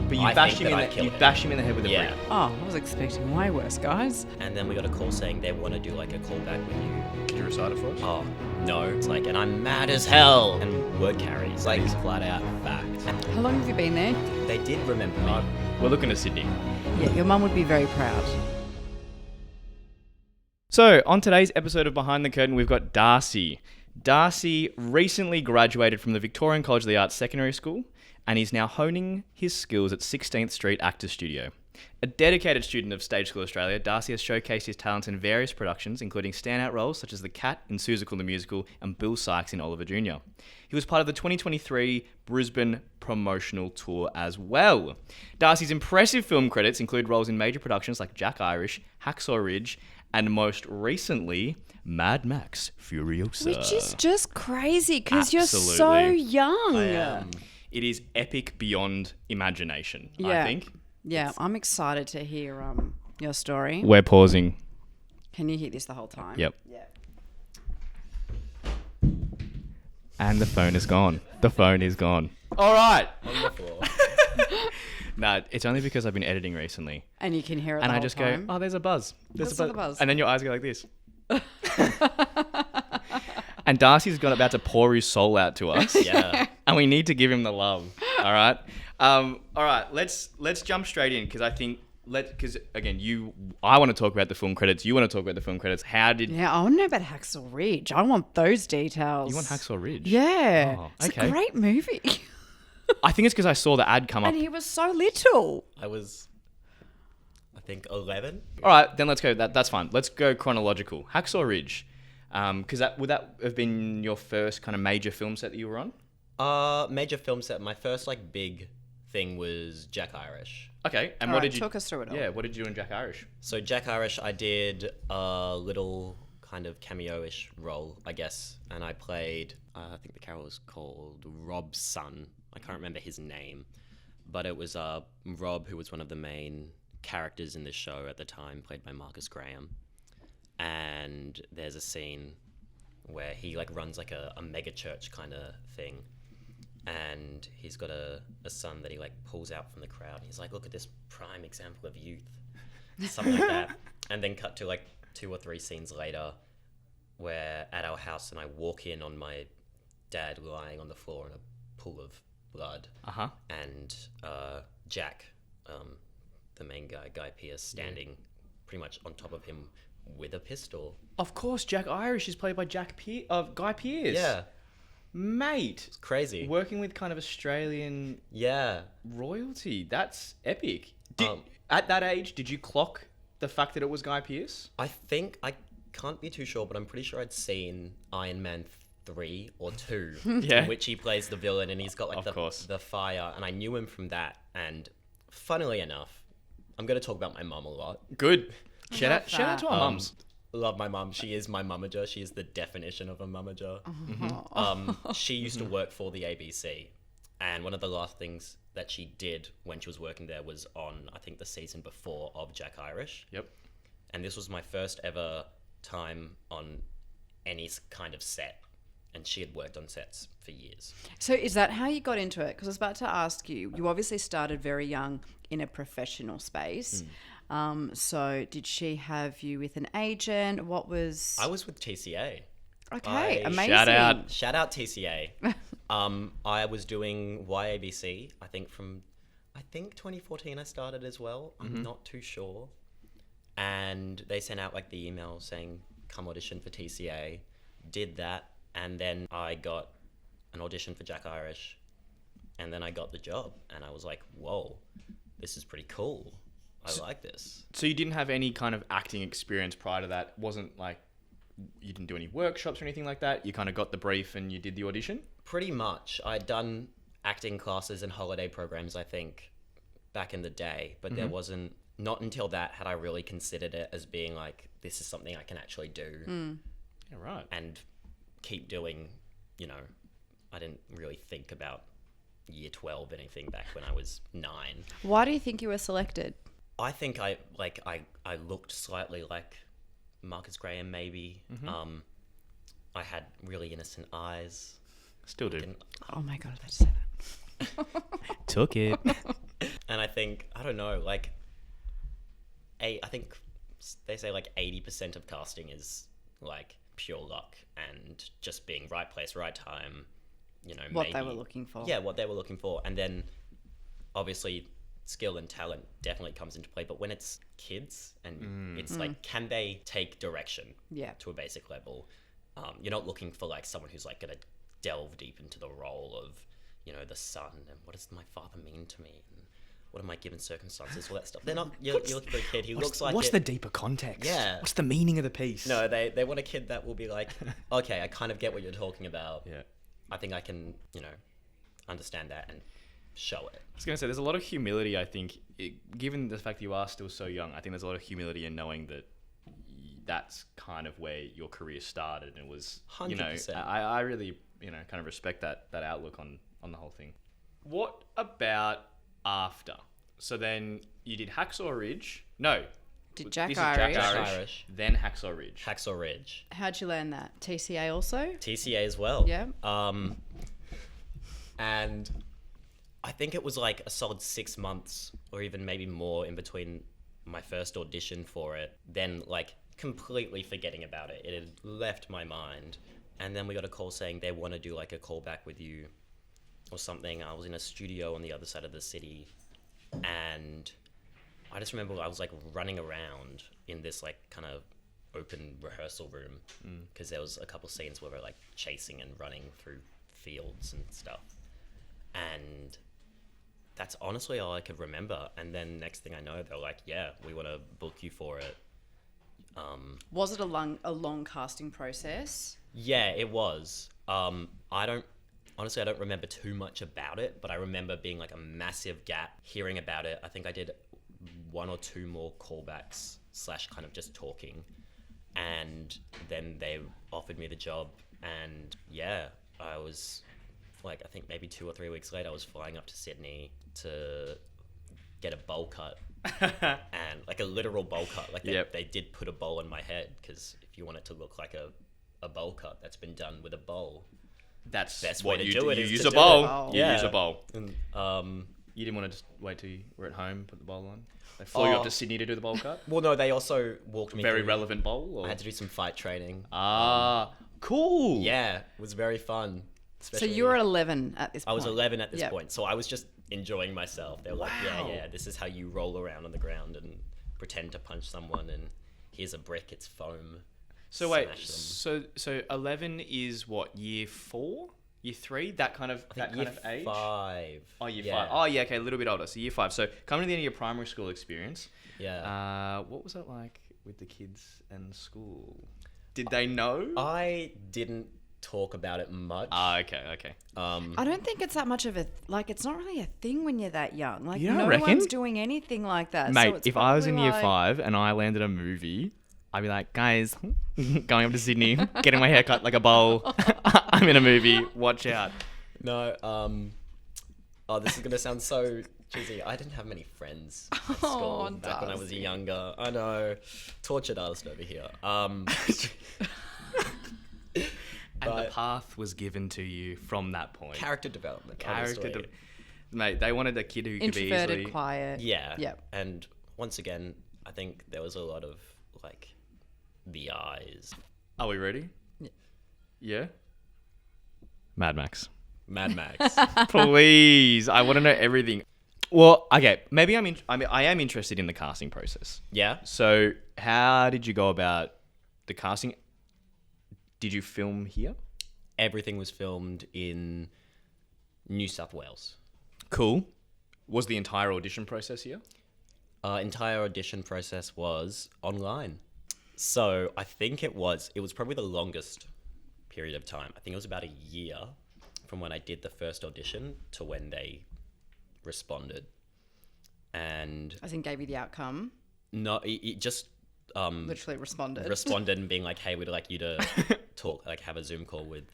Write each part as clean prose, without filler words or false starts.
But you I bash think him that I you killed bash him in the head with a Yeah. brick. Oh, I was expecting way worse, guys. And then we got a call saying they want to do like a callback with you. Could you recite it for us? Oh, no. It's like, and I'm mad as hell. And word carries, like flat out fact. How long have you been there? They did remember me. We're looking to Sydney. Yeah, your mum would be very proud. So, on today's episode of Behind the Curtain, we've got Darcy. Darcy recently graduated from the Victorian College of the Arts Secondary School, and he's now honing his skills at 16th Street Actors Studio. A dedicated student of Stage School Australia, Darcy has showcased his talents in various productions, including standout roles such as the Cat in Seussical the Musical and Bill Sykes in Oliver Jr. He was part of the 2023 Brisbane promotional tour as well. Darcy's impressive film credits include roles in major productions like Jack Irish, Hacksaw Ridge, and most recently, Mad Max Furiosa. Which is just crazy because you're so Absolutely. young. I am. It is epic beyond imagination, I Yeah. think. Yeah, I'm excited to hear your story. We're pausing. Can you hear this the whole time? Yep. Yeah. And the phone is gone. The phone is gone. All right. On the floor. No, it's only because I've been editing recently. And you can hear it And the I whole just time. go, oh, there's a buzz. There's What's the buzz? And then your eyes go like this. And Darcy's about to pour his soul out to us. Yeah. And we need to give him the love. All right. All right. Let's jump straight in because I think because again, I want to talk about the film credits. You want to talk about the film credits. How did Yeah, I want to know about Hacksaw Ridge. I want those details. you want Hacksaw Ridge? Yeah. Oh, It's okay. a great movie. I think it's because I saw the ad come up. And he was so little. I was, I think, 11. All right, then let's go. That's fine. Let's go chronological. Hacksaw Ridge, because would that have been your first kind of major film set that you were on? Major film set. My first like big thing was Jack Irish. Okay, and All what right, did you? talk us through it all. Yeah, what did you do in Jack Irish? So Jack Irish, I did a little kind of cameo-ish role, I guess, and I played. I think the character was called Rob's son. I can't remember his name, but it was Rob, who was one of the main characters in this show at the time, played by Marcus Graham. And there's a scene where he like runs like a mega church kind of thing, and he's got a son that he like pulls out from the crowd. He's like, look at this prime example of youth, something like that. And then cut to like 2 or 3 scenes later, where at our house, and I walk in on my dad lying on the floor in a pool of blood, and Jack, the main guy, Guy Pearce, standing pretty much on top of him with a pistol. Of course, Jack Irish is played by Guy Pearce. Yeah, mate, it's crazy. working with kind of Australian Yeah, royalty. That's epic. Um, At that age, did you clock the fact that it was Guy Pearce? I think I can't be too sure, but I'm pretty sure I'd seen Iron Man 3 or 2, Yeah. in which he plays the villain, and he's got like Of course. the fire, and I knew him from that. And funnily enough, I'm going to talk about my mum a lot. Good. Shout out that. to our mums. Love my mum. She is my mummager. She is the definition of a mummager. She used to work for the ABC, and one of the last things that she did when she was working there was on, I think, the season before of Jack Irish. Yep. And this was my first ever time on any kind of set, and she had worked on sets for years. So is that how you got into it? Because I was about to ask you, you obviously started very young in a professional space. So did she have you with an agent? What was... I was with TCA. Okay, amazing. Shout out. Shout out TCA. I was doing YABC, I think 2014 I started as well. I'm not too sure. And they sent out like the email saying, come audition for TCA. Did that. And then I got an audition for Jack Irish. And then I got the job. And I was like, whoa, this is pretty cool. I like this. So you didn't have any kind of acting experience prior to that? Wasn't like you didn't do any workshops or anything like that? You kind of got the brief and you did the audition? Pretty much. I'd done acting classes and holiday programs, I think, back in the day. But there wasn't... Not until that had I really considered it as being like, this is something I can actually do. Yeah, right. And keep doing, you know. I didn't really think about year 12 anything back when I was 9. Why do you think you were selected? I think I looked slightly like Marcus Graham, maybe. I had really innocent eyes. Still do. Oh my God, I was about to say that. Took it. And I think, I don't know, like, I think they say like 80% of casting is like pure luck and just being right place, right time, you know, What they were looking for. Yeah, what they were looking for. And then obviously skill and talent definitely comes into play. But when it's kids and it's like, can they take direction Yeah. to a basic level? You're not looking for like someone who's like going to delve deep into the role of, you know, the son and what does my father mean to me? And what are my given circumstances? All that stuff. They're not, you're looking for a kid who looks like What's the deeper context? Yeah. What's the meaning of the piece? No, they want a kid that will be like, okay, I kind of get what you're talking about. Yeah. I think I can, you know, understand that and show it. I was going to say, there's a lot of humility, I think, given the fact that you are still so young. I think there's a lot of humility in knowing that that's kind of where your career started. And it was, you know, 100%. I really, you know, kind of respect that outlook on the whole thing. What about after? So then you did Hacksaw Ridge. No. Did Jack this Irish. Is Jack Irish. Then Hacksaw Ridge. Hacksaw Ridge. How'd you learn that? TCA also? TCA as well. Yeah. And I think it was like a solid 6 months or even maybe more in between my first audition for it, then like completely forgetting about it. It had left my mind. And then we got a call saying they want to do like a callback with you or something. I was in a studio on the other side of the city, and I just remember I was like running around in this like kind of open rehearsal room because there was a couple scenes where we're like chasing and running through fields and stuff. And that's honestly all I could remember. And then next thing I know, they're like, yeah, we want to book you for it. Was it a long casting process? Yeah, it was. I don't remember too much about it, but I remember being like a massive gap hearing about it. I think I did 1 or 2 more callbacks / kind of just talking. And then they offered me the job. And yeah, I was like, I think maybe 2 or 3 weeks later, I was flying up to Sydney to get a bowl cut. And like a literal bowl cut. Like they did put a bowl in my head, because if you want it to look like a bowl cut that's been done with a bowl, That's best what way to you do do. it You is use to a do bowl. it. You Yeah. use a bowl. And, You didn't want to just wait till you were at home, put the bowl on? They flew you up to Sydney to do the bowl cut? well, no, they also walked me Very through. relevant bowl? Or? I had to do some fight training. Cool. Yeah, it was very fun. So you were 11 at this point? I was 11 at this Yep. point, so I was just enjoying myself. They were like, Wow. yeah, this is how you roll around on the ground and pretend to punch someone, and here's a brick, it's foam. So wait, Smash them. so 11 is what, year 4? Year 3? That kind of age? 5. Oh, year Yeah. 5. Oh, yeah, okay, a little bit older. So year 5. So coming to the end of your primary school experience, Yeah. what was it like with the kids and school? Did they know? I didn't talk about it much. Okay. I don't think it's that much of a it's not really a thing when you're that young. Like You don't no reckon? one's doing anything like that. Mate, so it's if I was in probably year like- 5 and I landed a movie, I'd be like, guys, going up to Sydney, getting my hair cut like a bowl. I'm in a movie. Watch out. No, this is going to sound so cheesy. I didn't have many friends at school back when I was Darcy. younger. I know. Tortured artist over here. And the But- path was given to you from that point. Character development. Character honestly. de- Mate, they wanted a kid who could be Introverted, easily... quiet. Yeah. Yep. And once again, I think there was a lot of, like, the eyes. Are we ready? Yeah? Mad Max. Mad Max. Please, I want to know everything. Well, okay, maybe I am interested in the casting process. Yeah. So, how did you go about the casting? Did you film here? Everything was filmed in New South Wales. Cool. Was the entire audition process here? Entire audition process was online. So I think it was probably the longest period of time. I think it was about a year from when I did the first audition to when they responded. And I think gave you the outcome. no, it just Literally responded. responded and being like, hey, we'd like you to talk, like have a Zoom call with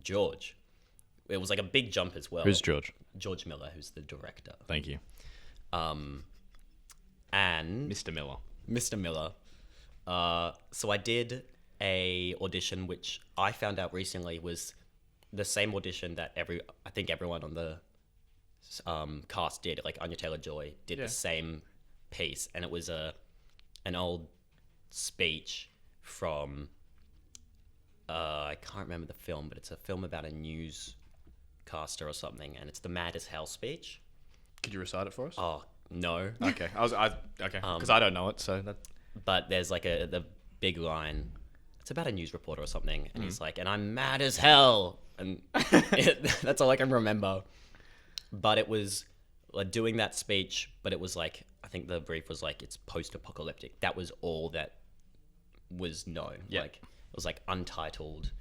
George. It was like a big jump as well. Who's George? George Miller, who's the director. Thank you. And Mr. Miller. Mr. Miller. So I did a audition, which I found out recently was the same audition that I think everyone on the cast did. Like Anya Taylor-Joy did the same piece, and it was an old speech from I can't remember the film, but it's a film about a newscaster or something, and it's the Mad as Hell speech. Could you recite it for us? Oh no. Okay, because I don't know it, so that. But there's like the big line. It's about a news reporter or something, and he's like, "And I'm mad as hell," and that's all I can remember. But it was like doing that speech, but it was like, I think the brief was like, it's post-apocalyptic. That was all that was known. Yeah. Like it was like untitled,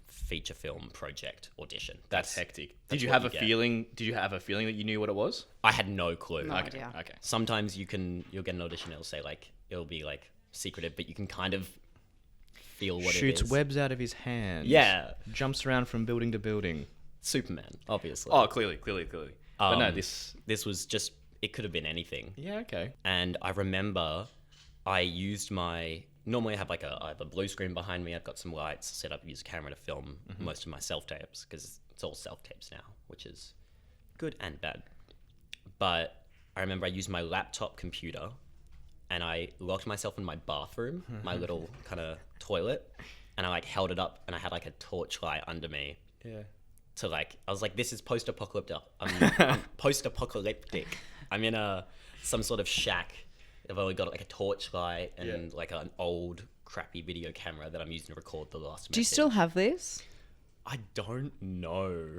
feature film project audition. That's hectic. that's Did you what have you a get. feeling? Did you have a feeling that you knew what it was? I had no clue. No Like, idea. Okay. sometimes you'll get an audition. It'll say like, it'll be like secretive, but you can kind of feel what Shoots it is. webs out of his hands. Yeah. Jumps around from building to building. Superman, obviously. Oh, clearly. But no, this. This was just, it could have been anything. Yeah. Okay. And I remember I used normally I have like I have a blue screen behind me. I've got some lights set up, use a camera to film most of my self-tapes, because it's all self-tapes now, which is good and bad. But I remember I used my laptop computer and I locked myself in my bathroom, my little kind of toilet, and I like held it up and I had like a torchlight under me. Yeah. To like, I was like, this is post-apocalyptic. I'm post-apocalyptic. I'm in some sort of shack. I've only got like a torchlight and like an old crappy video camera that I'm using to record the last Do you message. still have this? I don't know.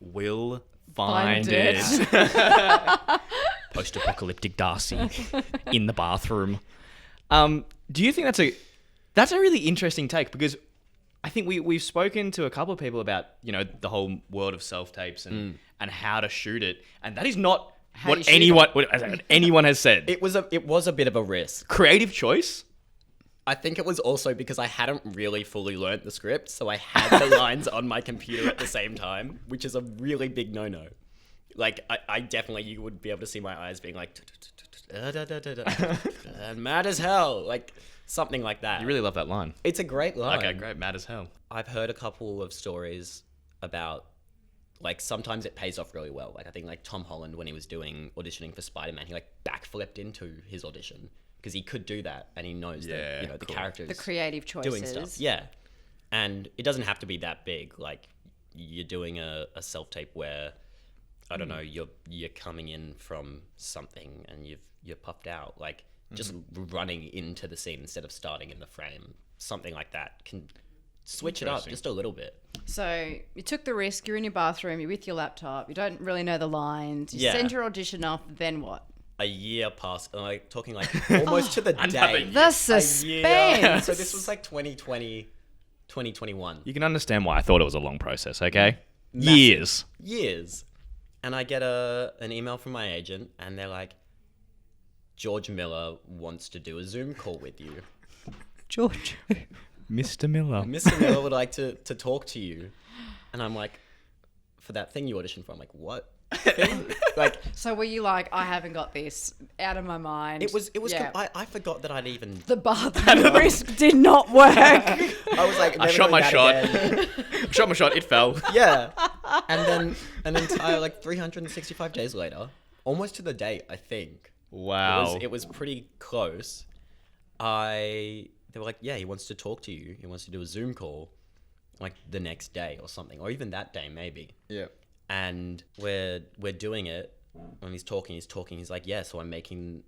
We'll find Find it. Post-apocalyptic Darcy in the bathroom. Do you think that's a really interesting take? Because I think we've spoken to a couple of people about the whole world of self-tapes and how to shoot it, and that is not How you what shoot anyone has said. It was a bit of a risk. Creative choice. I think it was also because I hadn't really fully learnt the script, so I had the lines on my computer at the same time, which is a really big no-no. Like, I definitely, you would be able to see my eyes being like, mad as hell, like something like that. You really love that line. It's a great line. Okay, great. Mad as hell. I've heard a couple of stories about, like, sometimes it pays off really well. Like, I think like Tom Holland, when he was auditioning for Spider-Man, he like backflipped into his audition because he could do that, and he knows that the characters The creative choices. doing stuff. Yeah, and it doesn't have to be that big. Like, you're doing a self-tape where, I don't know, you're coming in from something and you're puffed out. Like, just running into the scene instead of starting in the frame. Something like that can switch it up Interesting. just a little bit. So you took the risk. You're in your bathroom. You're with your laptop. You don't really know the lines. You Yeah. send your audition off. Then what? A year passed, and like talking like almost to the Another day. year. The A year. suspense. So this was like 2020, 2021. You can understand why I thought it was a long process, okay? Massive. Years. Years. And I get an email from my agent, and they're like, George Miller wants to do a Zoom call with you. George. Mr. Miller. Mr. Miller would like to talk to you. And I'm like, for that thing you auditioned for? I'm like, what thing? Like, So were you like, I haven't got this out of my mind? it was. Yeah. I forgot that I'd even. The bathroom risk did not work. I was like, I never shot doing my that shot. again. I shot my shot. It fell. Yeah. And then entire like 365 days later, almost to the day, I think. Wow. It was pretty close. They were like, yeah, he wants to talk to you. He wants to do a Zoom call, like the next day or something, or even that day maybe. Yeah. And we're doing it. When he's talking. He's like, yeah, so we're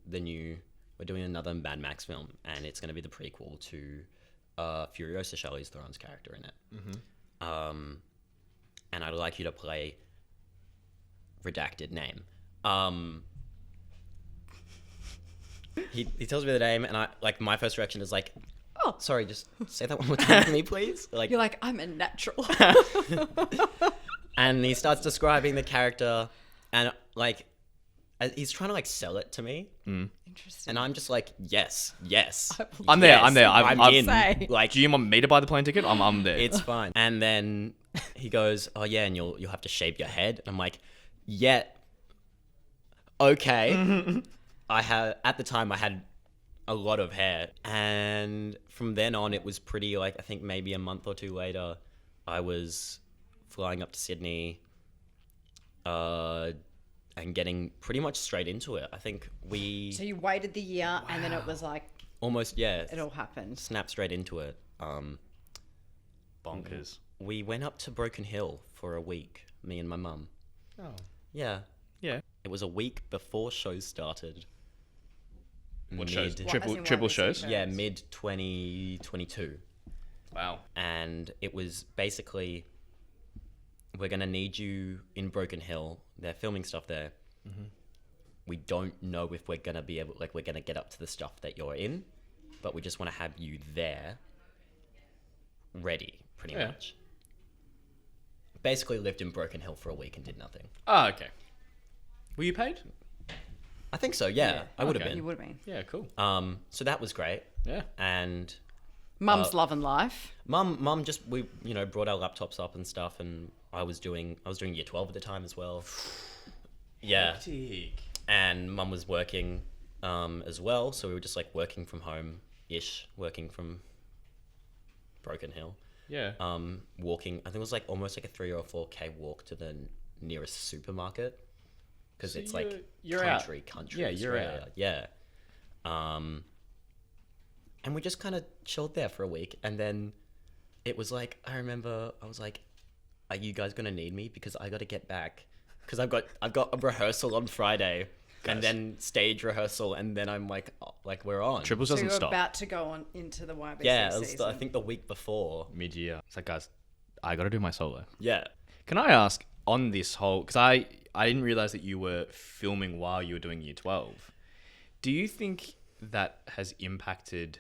doing another Mad Max film, and it's going to be the prequel to Furiosa, Charlize Theron's character in it. Mm-hmm. And I'd like you to play redacted name. He tells me the name, and I like my first reaction is like, oh, sorry, just say that one more time for me, please. Like, You're like, I'm a natural. and he starts describing the character, and like, he's trying to like sell it to me, Interesting. and I'm just like, yes, I'm there. yes, I'm in. Say. Like, Do you want me to buy the plane ticket? I'm there. it's fine. And then he goes, oh yeah, and you'll have to shave your head. And I'm like, yeah, okay. At the time I had a lot of hair, and from then on it was pretty, like, I think maybe a month or two later I was flying up to Sydney and getting pretty much straight into it. I think we So you waited the year, and then it was like almost it all happened. snapped straight into it. Bonkers. We went up to Broken Hill for a week, me and my mum. Oh. Yeah. Yeah. It was a week before shows started. What shows? What, as in Triple YBC shows? shows? Yeah, mid 2022. Wow. And it was basically, we're going to need you in Broken Hill. They're filming stuff there. We don't know if we're going to be able, like, we're going to get up to the stuff that you're in, but we just want to have you there, ready, pretty Yeah. much. Basically lived in Broken Hill for a week and did nothing. Oh, okay. Were you paid? I think so, yeah. I would have Okay. You been. would have been. Yeah, cool. So that was great. Yeah. And Mum's loving life. Mum just, we, brought our laptops up and stuff, and I was doing year 12 at the time as well. Yeah. Hectic. And Mum was working as well, so we were just like working from home-ish, working from Broken Hill. Yeah. Walking, I think it was like almost like a 3 or 4K walk to the nearest supermarket, because So it's like you're out. country Yeah, you're Australia. out. Yeah. And we just kind of chilled there for a week, and then it was like, I remember I was like, are you guys gonna need me, because I got to get back, because I've got a rehearsal on Friday, and then stage rehearsal, and then I'm like we're on. Triples So doesn't you're stop. about to go on into the YBC Yeah, it was season. I think the week before. Mid-year. It's like, guys, I got to do my solo. Yeah. Can I ask on this whole, because I didn't realize that you were filming while you were doing year 12. Do you think that has impacted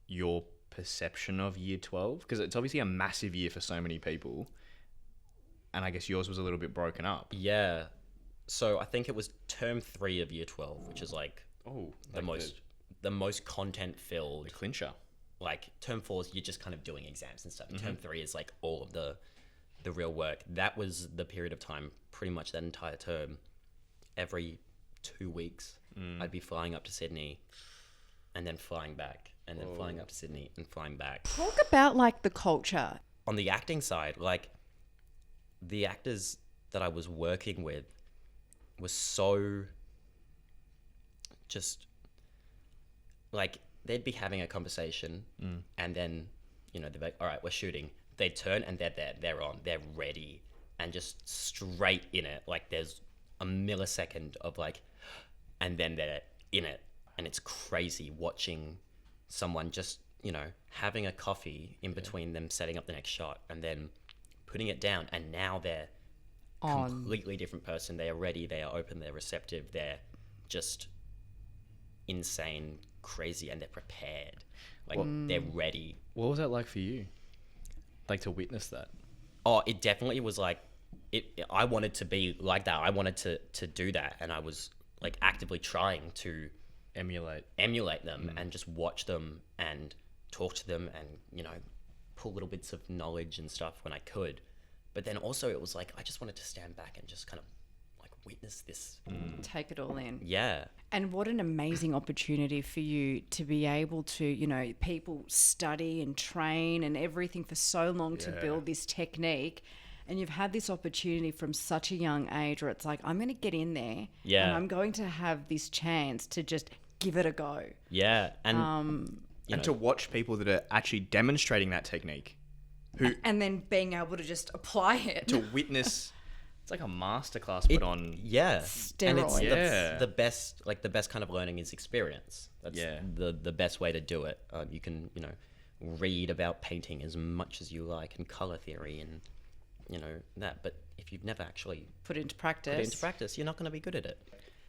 your perception of year 12? Because it's obviously a massive year for so many people. And I guess yours was a little bit broken up. Yeah. So I think it was term 3 of year 12, which is like Oh, the most content filled. the clincher. Like term 4 is you're just kind of doing exams and stuff. Term 3 is like all of the real work. That was the period of time, pretty much that entire term. Every 2 weeks, I'd be flying up to Sydney, and then flying back, and then flying up to Sydney and flying back. Talk about like the culture. On the acting side, like the actors that I was working with was so just like they'd be having a conversation and then they'd be like, all right, we're shooting. They turn and they're there, they're on, they're ready, and just straight in it. Like there's a millisecond of like, and then they're in it. And it's crazy watching someone just having a coffee in between them setting up the next shot and then putting it down, and now they're On. completely different person. They are ready, they are open, they're receptive, they're just insane, crazy, and they're prepared. Like they're ready. What was that like for you? Like to witness that? Oh, it definitely was like I wanted to be like that. I wanted to do that, and I was like actively trying to emulate them and just watch them and talk to them and pull little bits of knowledge and stuff when I could. But then also it was like I just wanted to stand back and just kind of like witness this. Take it all in. Yeah. And what an amazing opportunity for you to be able to, people study and train and everything for so long to build this technique. And you've had this opportunity from such a young age where it's like, I'm going to get in there and I'm going to have this chance to just give it a go. Yeah. And And to watch people that are actually demonstrating that technique. And then being able to just apply it. To witness... It's like a masterclass put on. Yeah. And it's Steroids. the best kind of learning is experience. That's the best way to do it. You can, read about painting as much as you like and color theory and, that. But if you've never actually Put into practice. you're not going to be good at it.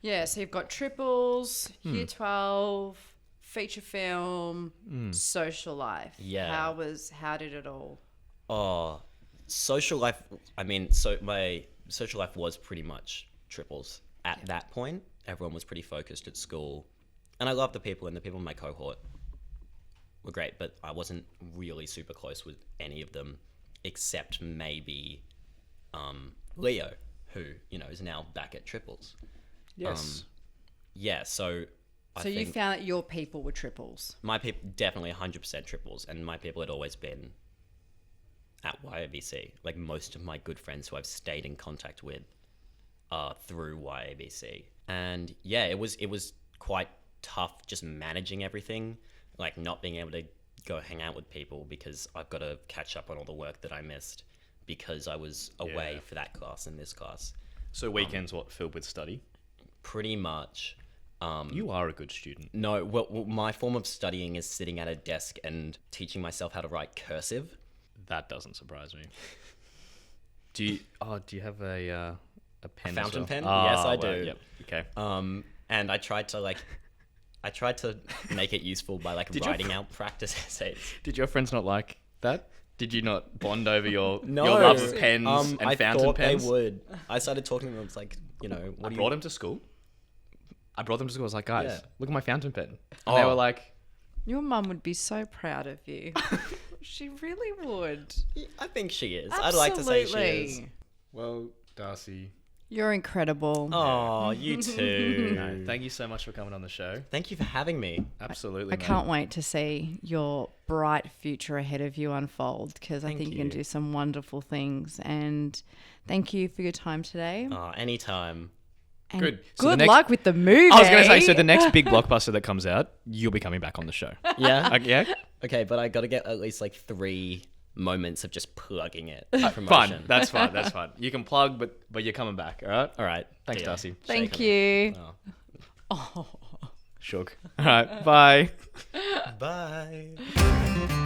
Yeah, so you've got triples, year 12, feature film, social life. Yeah. How did it all? Oh, social life. I mean, so my social life was pretty much triples at that point. Everyone was pretty focused at school, and I loved the people, and the people in my cohort were great, but I wasn't really super close with any of them, except maybe Leo, who is now back at triples. Yes. Yeah, so I So you think found that your people were triples. my people definitely 100% triples, and my people had always been at YBC. Like most of my good friends who I've stayed in contact with through YABC. And yeah, it was quite tough just managing everything, like not being able to go hang out with people because I've got to catch up on all the work that I missed because I was away for that class and this class. So weekends, filled with study? Pretty much. You are a good student. No, well, my form of studying is sitting at a desk and teaching myself how to write cursive. That doesn't surprise me. Do you have a pen? Fountain pen? Oh, Yes, I well, do. Yep. Okay. And I tried to make it useful by writing out practice essays. Did your friends not like that? Did you not bond over your No. your love of pens and I fountain thought pens? they would. I started talking to them. I was like, I brought them to school. I was like, guys, Yeah. look at my fountain pen. And they were like, Your mum would be so proud of you. She really would. I think she is. Absolutely. I'd like to say she is. well, Darcy. You're incredible. Oh, you too. No, thank you so much for coming on the show. Thank you for having me. Absolutely. I can't wait to see your bright future ahead of you unfold because I Thank think you can you. do some wonderful things. And thank you for your time today. Anytime. And Good. So the Good next- luck with the movie. I was going to say, so the next big blockbuster that comes out, you'll be coming back on the show. Yeah. Yeah? Okay, but I got to get at least 3 moments of just plugging it. Fine. Promotion. That's fine. You can plug, but you're coming back, all right? All right. Thanks, deal. Darcy. Thank you. Oh. Shook. All right, bye. Bye.